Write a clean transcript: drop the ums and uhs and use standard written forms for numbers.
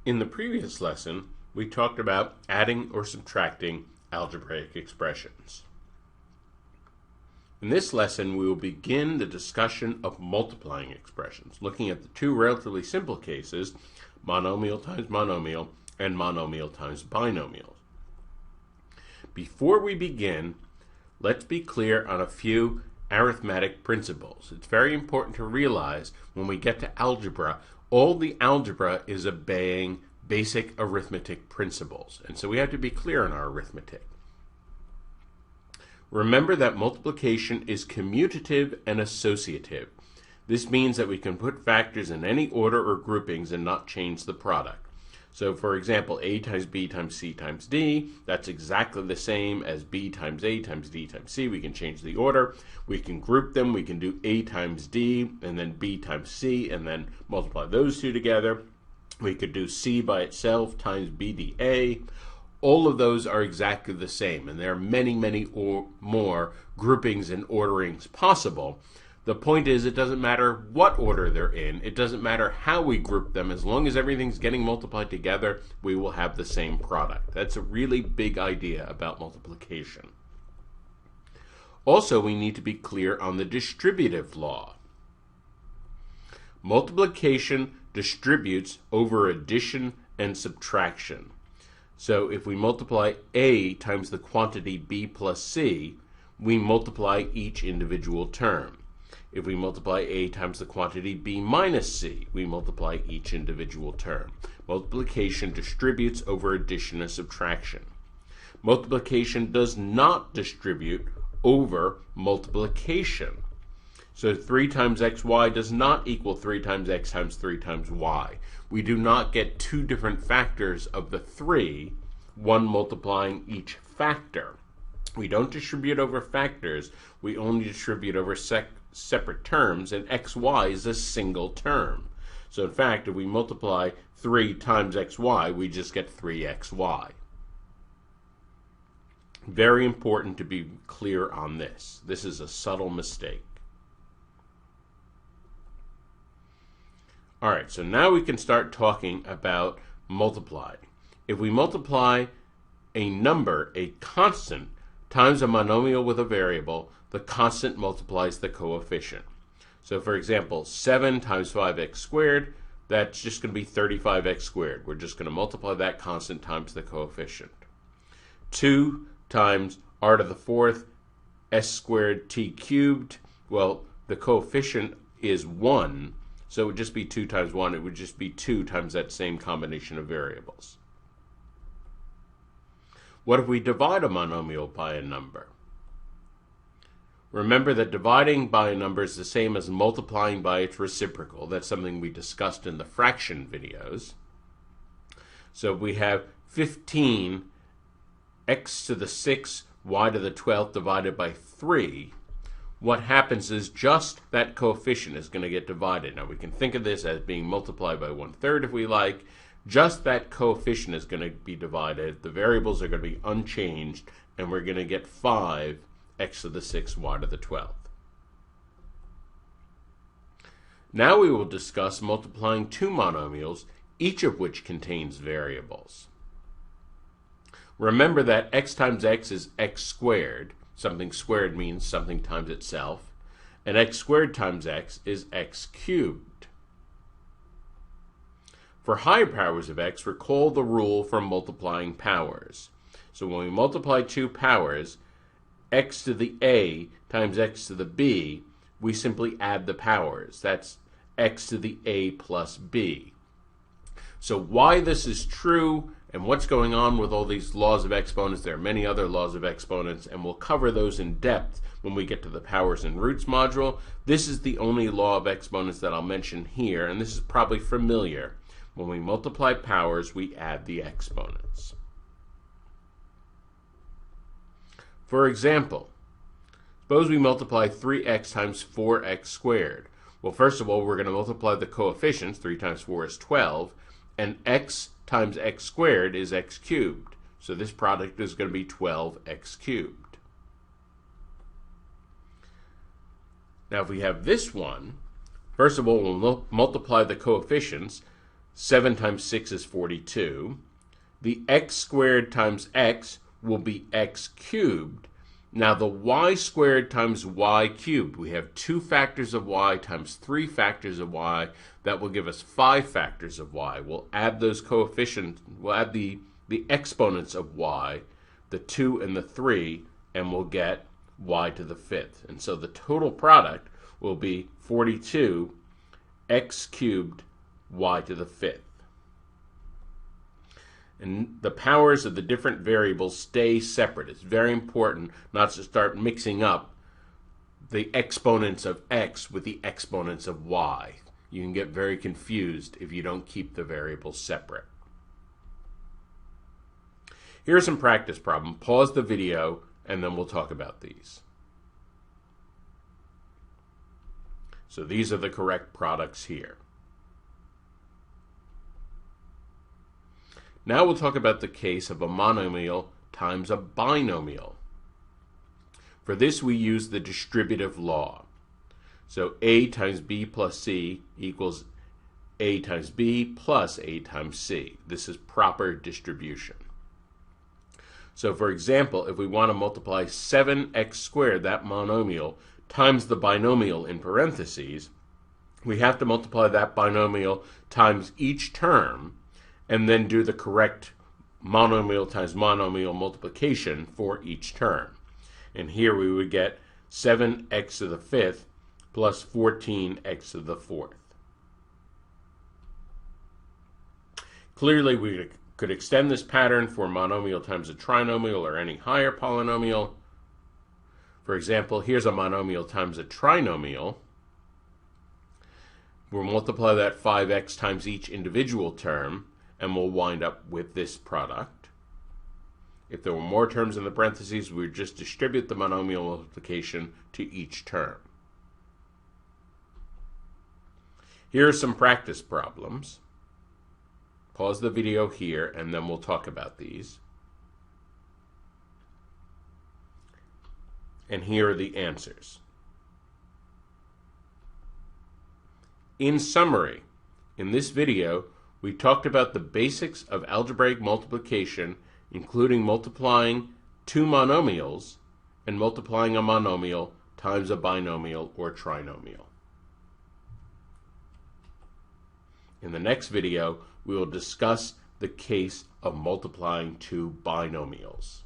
In the previous lesson, we talked about adding or subtracting algebraic expressions. In this lesson, we will begin the discussion of multiplying expressions, looking at the two relatively simple cases, monomial times monomial and monomial times binomial. Before we begin, let's be clear on a few arithmetic principles. It's very important to realize when we get to algebra, all the algebra is obeying basic arithmetic principles. And so we have to be clear on our arithmetic. Remember that multiplication is commutative and associative. This means that we can put factors in any order or groupings and not change the product. So for example, A times B times C times D, that's exactly the same as B times A times D times C. We can change the order. We can group them. We can do A times D and then B times C and then multiply those two together. We could do C by itself times BDA. All of those are exactly the same, and there are many, many or more groupings and orderings possible. The point is, it doesn't matter what order they're in. It doesn't matter how we group them. As long as everything's getting multiplied together, we will have the same product. That's a really big idea about multiplication. Also, we need to be clear on the distributive law. Multiplication distributes over addition and subtraction. So if we multiply A times the quantity B plus C, we multiply each individual term. If we multiply A times the quantity B minus C, we multiply each individual term. Multiplication distributes over addition and subtraction. Multiplication does not distribute over multiplication. So 3 times xy does not equal 3 times x times 3 times y. We do not get two different factors of the 3, one multiplying each factor. We don't distribute over factors, we only distribute over separate terms, and xy is a single term. So in fact, if we multiply 3 times xy, we just get 3xy. Very important to be clear on this. This is a subtle mistake. All right, so now we can start talking about multiply. If we multiply a number, a constant, times a monomial with a variable, the constant multiplies the coefficient. So for example, 7 times 5x squared, that's just going to be 35x squared. We're just going to multiply that constant times the coefficient. 2 times r to the 4th, s squared t cubed, well, the coefficient is 1, so it would just be 2 times 1. It would just be 2 times that same combination of variables. What if we divide a monomial by a number? Remember that dividing by a number is the same as multiplying by its reciprocal. That's something we discussed in the fraction videos. So we have 15 x to the 6 y to the 12th divided by 3. What happens is just that coefficient is going to get divided. Now we can think of this as being multiplied by 1/3 if we like. Just that coefficient is going to be divided. The variables are going to be unchanged, and we're going to get 5 x to the 6 y to the 12th. Now we will discuss multiplying two monomials, each of which contains variables. Remember that x times x is x squared. Something squared means something times itself. And x squared times x is x cubed. For higher powers of x, recall the rule for multiplying powers. So when we multiply two powers, x to the a times x to the b, we simply add the powers. That's x to the a plus b. So why this is true and what's going on with all these laws of exponents, there are many other laws of exponents, and we'll cover those in depth when we get to the powers and roots module. This is the only law of exponents that I'll mention here, and this is probably familiar. When we multiply powers, we add the exponents. For example, suppose we multiply 3x times 4x squared. Well, first of all, we're going to multiply the coefficients. 3 times 4 is 12, and x times x squared is x cubed. So this product is going to be 12x cubed. Now if we have this one, first of all, we'll multiply the coefficients. 7 times 6 is 42. The x squared times x will be x cubed. Now the y squared times y cubed, we have 2 factors of y times 3 factors of y. That will give us 5 factors of y. We'll add those coefficients, we'll add the exponents of y, the 2 and the 3, and we'll get y to the 5th. And so the total product will be 42 x cubed y to the 5th. And the powers of the different variables stay separate. It's very important not to start mixing up the exponents of x with the exponents of y. You can get very confused if you don't keep the variables separate. Here's some practice problem. Pause the video and then we'll talk about these. So these are the correct products here. Now we'll talk about the case of a monomial times a binomial. For this we use the distributive law. So a times b plus c equals a times b plus a times c. This is proper distribution. So for example, if we want to multiply 7x squared, that monomial, times the binomial in parentheses, we have to multiply that binomial times each term and then do the correct monomial times monomial multiplication for each term. And here we would get 7x to the 5th plus 14x to the 4th. Clearly, we could extend this pattern for monomial times a trinomial or any higher polynomial. For example, here's a monomial times a trinomial. We'll multiply that 5x times each individual term, and we'll wind up with this product. If there were more terms in the parentheses, we would just distribute the monomial multiplication to each term. Here are some practice problems. Pause the video here, and then we'll talk about these. And here are the answers. In summary, in this video, we talked about the basics of algebraic multiplication, including multiplying 2 monomials and multiplying a monomial times a binomial or trinomial. In the next video, we will discuss the case of multiplying 2 binomials.